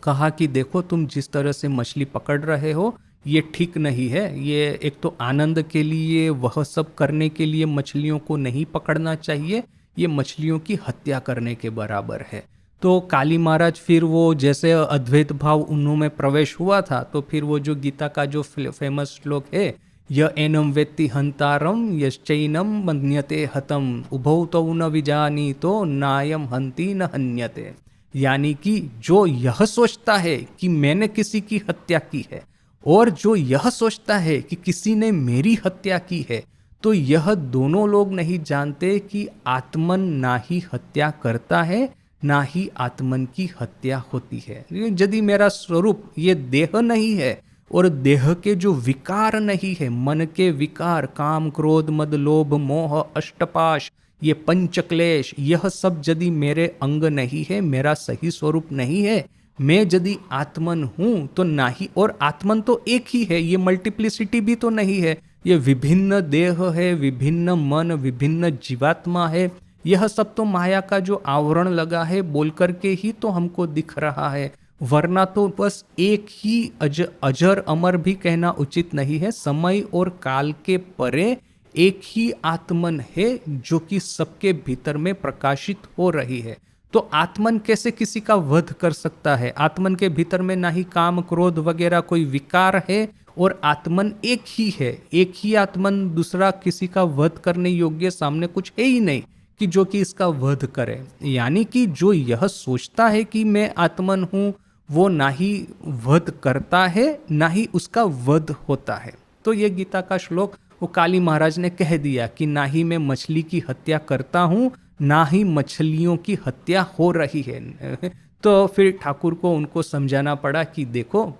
कहा कि देखो तुम जिस तरह से मछली पकड़ रहे हो ये ठीक नहीं है। ये एक तो आनंद के लिए, वह सब करने के लिए मछलियों को नहीं पकड़ना चाहिए, ये मछलियों की हत्या करने के बराबर है। तो काली महाराज फिर वो जैसे अद्वैत भाव उन्होंने प्रवेश हुआ था, तो फिर वो जो गीता का जो फेमस श्लोक है, य एनम वेत्ति हंतारम यश्चैनम मन्यते हतम उभौ तौ न विजानी तो नायम हंति न हन्यते। यानी कि जो यह सोचता है कि मैंने किसी की हत्या की है और जो यह सोचता है कि किसी ने मेरी हत्या की है, तो यह दोनों लोग नहीं जानते कि आत्मन ना ही हत्या करता है ना ही आत्मन की हत्या होती है। यदि मेरा स्वरूप ये देह नहीं है और देह के जो विकार नहीं है, मन के विकार, काम क्रोध मद लोभ मोह अष्टपाश, ये पंचक्लेश, यह सब यदि मेरे अंग नहीं है, मेरा सही स्वरूप नहीं है, मैं यदि आत्मन हूं तो ना ही, और आत्मन तो एक ही है, ये मल्टीप्लिसिटी भी तो नहीं है, ये विभिन्न देह है, विभिन्न मन, विभिन्न जीवात्मा है। यह सब तो माया का जो आवरण लगा है बोल करके ही तो हमको दिख रहा है, वरना तो बस एक ही अजर अमर भी कहना उचित नहीं है। समय और काल के परे एक ही आत्मन है जो कि सबके भीतर में प्रकाशित हो रही है। तो आत्मन कैसे किसी का वध कर सकता है? आत्मन के भीतर में ना ही काम क्रोध वगैरह कोई विकार है, और आत्मन एक ही है, एक ही आत्मन, दूसरा किसी का वध करने योग्य सामने कुछ है ही नहीं कि जो कि इसका वध करे। यानी कि जो यह सोचता है कि मैं आत्मन हूं, वो ना ही वध करता है ना ही उसका वध होता है। तो ये गीता का श्लोक वो काली महाराज ने कह दिया कि ना ही मैं मछली की हत्या करता हूं ना ही मछलियों की हत्या हो रही है। तो फिर ठाकुर को उनको समझाना पड़ा कि देखो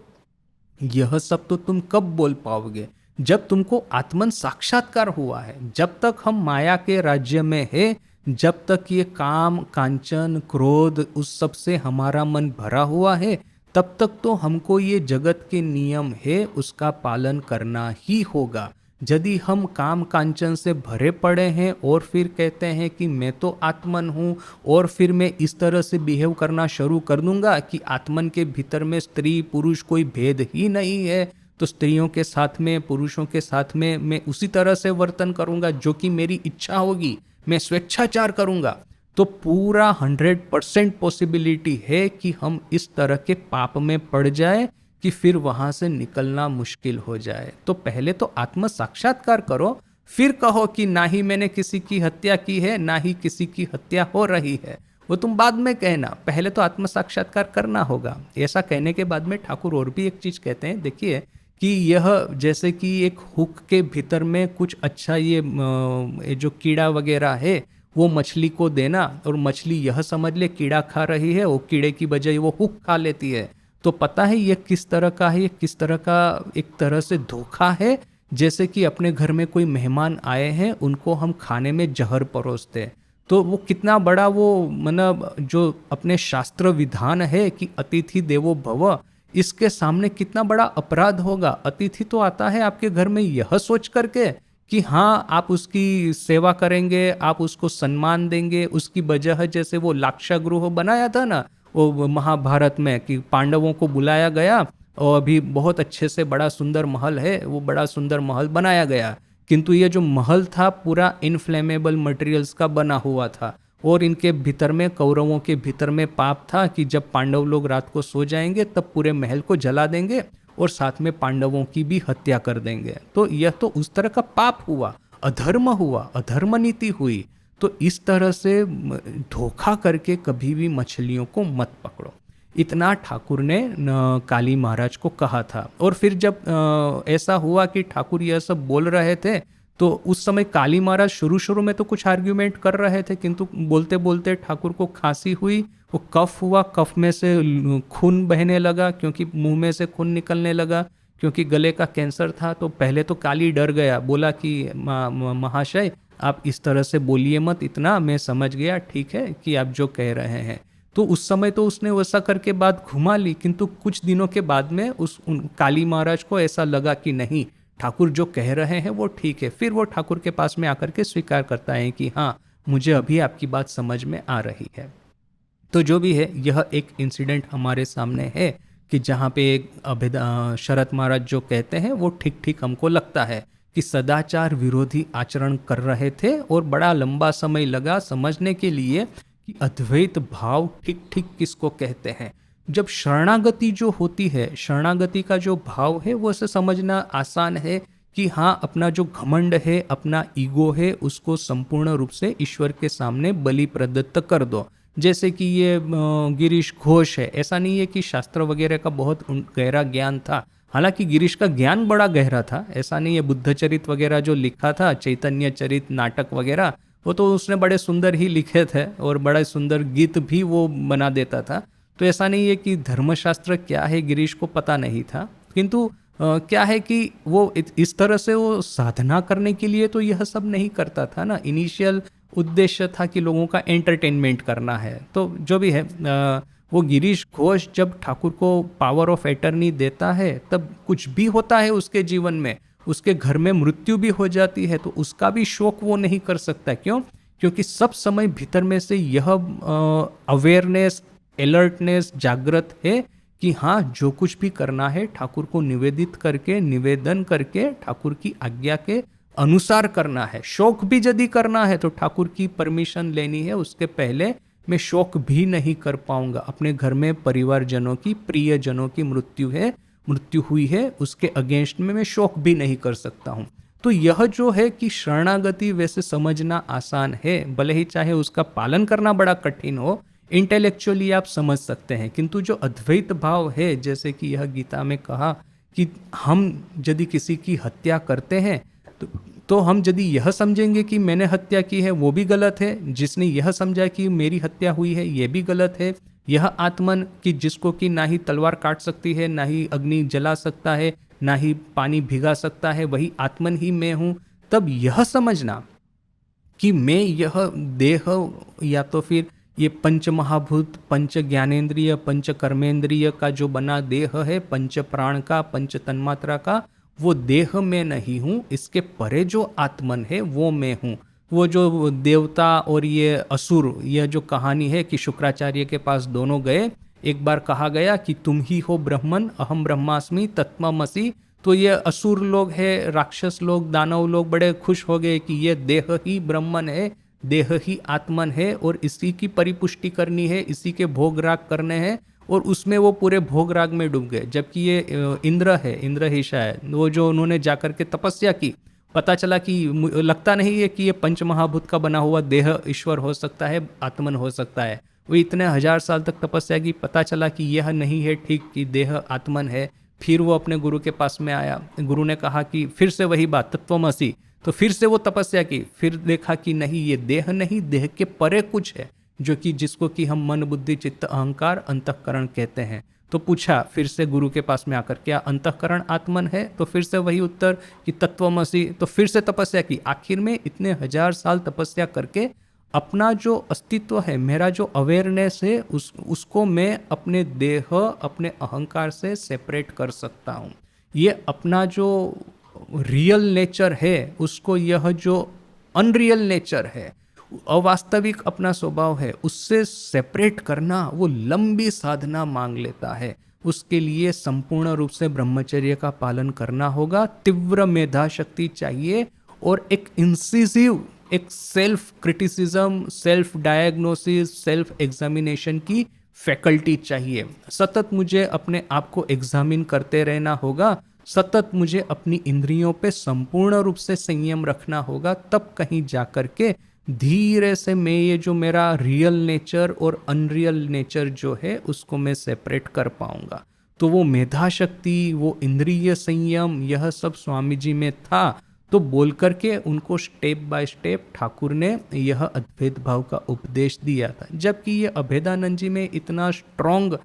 यह सब तो तुम कब बोल पाओगे, जब तुमको आत्मन साक्षात्कार हुआ है। जब तक हम माया के राज्य में है, जब तक ये काम कांचन क्रोध उस सब से हमारा मन भरा हुआ है, तब तक तो हमको ये जगत के नियम है उसका पालन करना ही होगा। यदि हम काम कांचन से भरे पड़े हैं और फिर कहते हैं कि मैं तो आत्मन हूँ, और फिर मैं इस तरह से बिहेव करना शुरू कर दूंगा कि आत्मन के भीतर में स्त्री पुरुष कोई भेद ही नहीं है, तो स्त्रियों के साथ में पुरुषों के साथ में मैं उसी तरह से वर्तन करूंगा जो कि मेरी इच्छा होगी, मैं स्वेच्छाचार करूंगा, तो पूरा 100% पॉसिबिलिटी है कि हम इस तरह के पाप में पड़ जाए कि फिर वहां से निकलना मुश्किल हो जाए। तो पहले तो आत्म साक्षात्कार करो, फिर कहो कि ना ही मैंने किसी की हत्या की है, ना ही किसी की हत्या हो रही है, वो तुम बाद में कहना, पहले तो आत्म साक्षात्कार करना होगा। ऐसा कहने के बाद में ठाकुर और भी एक चीज कहते हैं, देखिए कि यह जैसे कि एक हुक के भीतर में कुछ अच्छा ये जो कीड़ा वगैरह है वो मछली को देना, और मछली यह समझ ले कीड़ा खा रही है, वो कीड़े की बजाय वो हुक खा लेती है, तो पता है ये किस तरह का है, ये किस तरह का एक तरह से धोखा है। जैसे कि अपने घर में कोई मेहमान आए हैं, उनको हम खाने में जहर परोसते हैं, तो वो कितना बड़ा वो मतलब जो अपने शास्त्र विधान है कि अतिथि देवो भव, इसके सामने कितना बड़ा अपराध होगा। अतिथि तो आता है आपके घर में यह सोच करके कि हाँ आप उसकी सेवा करेंगे, आप उसको सम्मान देंगे, उसकी वजह जैसे वो लाक्षागृह बनाया था ना वो महाभारत में, कि पांडवों को बुलाया गया और अभी बहुत अच्छे से बड़ा सुंदर महल है, वो बड़ा सुंदर महल बनाया गया, किंतु ये जो महल था पूरा इनफ्लेमेबल मटेरियल्स का बना हुआ था, और इनके भीतर में कौरवों के भीतर में पाप था कि जब पांडव लोग रात को सो जाएंगे तब पूरे महल को जला देंगे और साथ में पांडवों की भी हत्या कर देंगे। तो यह तो उस तरह का पाप हुआ, हुआ, अधर्म नीति हुई। तो इस तरह से धोखा करके कभी भी मछलियों को मत पकड़ो, इतना ठाकुर ने काली महाराज को कहा था। और फिर जब ऐसा हुआ कि ठाकुर यह सब बोल रहे थे, तो उस समय काली महाराज शुरू शुरू में तो कुछ आर्ग्यूमेंट कर रहे थे, किंतु बोलते बोलते ठाकुर को खांसी हुई, वो कफ हुआ, कफ में से खून बहने लगा, क्योंकि मुंह में से खून निकलने लगा, क्योंकि गले का कैंसर था। तो पहले तो काली डर गया, बोला कि महाशय आप इस तरह से बोलिए मत, इतना मैं समझ गया, ठीक है कि आप जो कह रहे हैं। तो उस समय तो उसने वैसा करके बात घुमा ली, किंतु कुछ दिनों के बाद में काली महाराज को ऐसा लगा कि नहीं, ठाकुर जो कह रहे हैं वो ठीक है। फिर वो ठाकुर के पास में आकर के स्वीकार करता है कि हाँ मुझे अभी आपकी बात समझ में आ रही है। तो जो भी है, यह एक इंसिडेंट हमारे सामने है कि जहाँ पे शरत महाराज जो कहते हैं वो ठीक ठीक हमको लगता है कि सदाचार विरोधी आचरण कर रहे थे, और बड़ा लंबा समय लगा समझने के लिए कि अद्वैत भाव ठीक ठीक किसको कहते हैं। जब शरणागति जो होती है, शरणागति का जो भाव है वो से समझना आसान है कि हाँ अपना जो घमंड है, अपना ईगो है, उसको संपूर्ण रूप से ईश्वर के सामने बलि प्रदत्त कर दो। जैसे कि ये गिरीश घोष है, ऐसा नहीं है कि शास्त्र वगैरह का बहुत गहरा ज्ञान था, हालांकि गिरीश का ज्ञान बड़ा गहरा था, ऐसा नहीं है। बुद्ध चरित वगैरह जो लिखा था, चैतन्य चरित नाटक वगैरह, वो तो उसने बड़े सुंदर ही लिखे थे, और बड़े सुंदर गीत भी वो बना देता था। तो ऐसा नहीं है कि धर्मशास्त्र क्या है गिरीश को पता नहीं था, किंतु क्या है कि वो इस तरह से वो साधना करने के लिए तो यह सब नहीं करता था ना। इनिशियल उद्देश्य था कि लोगों का एंटरटेनमेंट करना है। तो जो भी है, वो गिरीश घोष जब ठाकुर को पावर ऑफ एटर्नी देता है तब कुछ भी होता है उसके जीवन में, उसके घर में मृत्यु भी हो जाती है, तो उसका भी शोक वो नहीं कर सकता। क्यों? क्योंकि सब समय भीतर में से यह अवेयरनेस, अलर्टनेस जागृत है कि हाँ जो कुछ भी करना है ठाकुर को निवेदित करके, निवेदन करके ठाकुर की आज्ञा के अनुसार करना है। शोक भी यदि करना है तो ठाकुर की परमिशन लेनी है, उसके पहले मैं शोक भी नहीं कर पाऊंगा। अपने घर में परिवारजनों की, प्रियजनों की मृत्यु हुई है, उसके अगेंस्ट में मैं शोक भी नहीं कर सकता हूँ। तो यह जो है कि शरणागति वैसे समझना आसान है, भले ही चाहे उसका पालन करना बड़ा कठिन हो, इंटेलेक्चुअली आप समझ सकते हैं, किंतु जो अद्वैत भाव है, जैसे कि यह गीता में कहा कि हम यदि किसी की हत्या करते हैं तो हम यदि यह समझेंगे कि मैंने हत्या की है वो भी गलत है, जिसने यह समझा कि मेरी हत्या हुई है ये भी गलत है। यह आत्मन कि जिसको कि ना ही तलवार काट सकती है, ना ही अग्नि जला सकता है, ना ही पानी भिगा सकता है, वही आत्मन ही मैं हूँ। तब यह समझना कि मैं यह देह या तो फिर ये पंच महाभूत, पंच ज्ञानेन्द्रिय, पंच कर्मेंद्रिय का जो बना देह है, पंच प्राण का, पंच तन्मात्रा का, वो देह में नहीं हूँ। इसके परे जो आत्मन है वो मैं हूँ। वो जो देवता और ये असुर, यह जो कहानी है कि शुक्राचार्य के पास दोनों गए, एक बार कहा गया कि तुम ही हो ब्रह्मन, अहम ब्रह्मास्मि तत्त्वमसि। तो ये असुर लोग है, राक्षस लोग, दानव लोग बड़े खुश हो गए कि ये देह ही ब्रह्मन है, देह ही आत्मन है, और इसी की परिपुष्टि करनी है, इसी के भोग राग करने हैं, और उसमें वो पूरे भोग राग में डूब गए। जबकि ये इंद्र है, इंद्र ही शायद, वो जो उन्होंने जाकर के तपस्या की, पता चला कि लगता नहीं है कि ये पंच महाभूत का बना हुआ देह ईश्वर हो सकता है, आत्मन हो सकता है। वो इतने हजार साल तक तपस्या की, पता चला कि यह नहीं है ठीक कि देह आत्मन है। फिर वो अपने गुरु के पास में आया, गुरु ने कहा कि फिर से वही बात तत्वमसि, तो फिर से वो तपस्या की, फिर देखा कि नहीं, ये देह नहीं, देह के परे कुछ है, जो कि जिसको कि हम मन बुद्धि चित्त अहंकार अंतःकरण कहते हैं। तो पूछा फिर से गुरु के पास में आकर, क्या अंतःकरण आत्मन है? तो फिर से वही उत्तर कि तत्वमसि। तो फिर से तपस्या की, आखिर में इतने हजार साल तपस्या करके अपना जो अस्तित्व है, मेरा जो अवेयरनेस है, उसको मैं अपने देह अपने अहंकार से सेपरेट कर सकता हूँ। ये अपना जो रियल नेचर है उसको यह जो अनरियल नेचर है, अवास्तविक अपना स्वभाव है, उससे सेपरेट करना वो लंबी साधना मांग लेता है। उसके लिए संपूर्ण रूप से ब्रह्मचर्य का पालन करना होगा, तीव्र मेधा शक्ति चाहिए, और एक इंसिसिव, एक self criticism, self diagnosis, self examination की फैकल्टी चाहिए। सतत मुझे अपने आप को एग्जामिन करते रहना होगा, सतत मुझे अपनी इंद्रियों पे संपूर्ण रूप से संयम रखना होगा, तब कहीं जाकर के धीरे से मैं ये जो मेरा रियल नेचर और अनरियल नेचर जो है उसको मैं सेपरेट कर पाऊंगा। तो वो मेधा शक्ति, वो इंद्रिय संयम, यह सब स्वामी जी में था। तो बोल करके उनको स्टेप बाय स्टेप ठाकुर ने यह अद्वैत भाव का उपदेश दिया था। जबकि ये अभेदानंद जी में इतना स्ट्रॉन्ग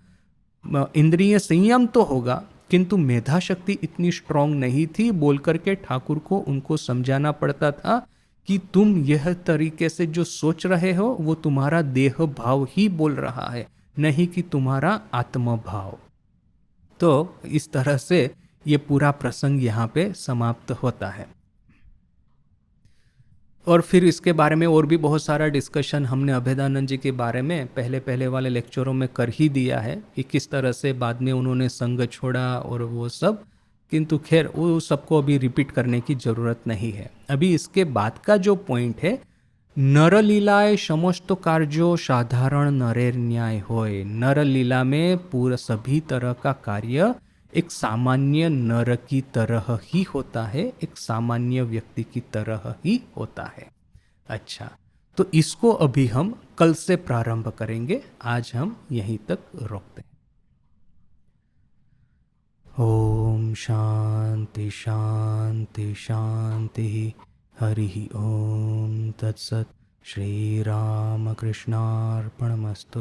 इंद्रिय संयम तो होगा, किंतु मेधा शक्ति इतनी स्ट्रॉन्ग नहीं थी। बोल करके ठाकुर को उनको समझाना पड़ता था कि तुम यह तरीके से जो सोच रहे हो वो तुम्हारा देह भाव ही बोल रहा है, नहीं कि तुम्हारा आत्म भाव। तो इस तरह से ये पूरा प्रसंग यहाँ पे समाप्त होता है। और फिर इसके बारे में और भी बहुत सारा डिस्कशन हमने अभेदानंद जी के बारे में पहले पहले वाले लेक्चरों में कर ही दिया है कि किस तरह से बाद में उन्होंने संग छोड़ा और वो सब, किंतु खैर वो सबको अभी रिपीट करने की ज़रूरत नहीं है। अभी इसके बाद का जो पॉइंट है, नर लीलाए समस्त कार्यो साधारण नरेर न्याय होय। नर लीला में पूरा सभी तरह का कार्य एक सामान्य नर की तरह ही होता है, एक सामान्य व्यक्ति की तरह ही होता है। अच्छा, तो इसको अभी हम कल से प्रारंभ करेंगे, आज हम यहीं तक रोकते हैं। ओम शांति शांति शांति। हरि ओम तत्सत। श्री राम कृष्णार्पणमस्तु।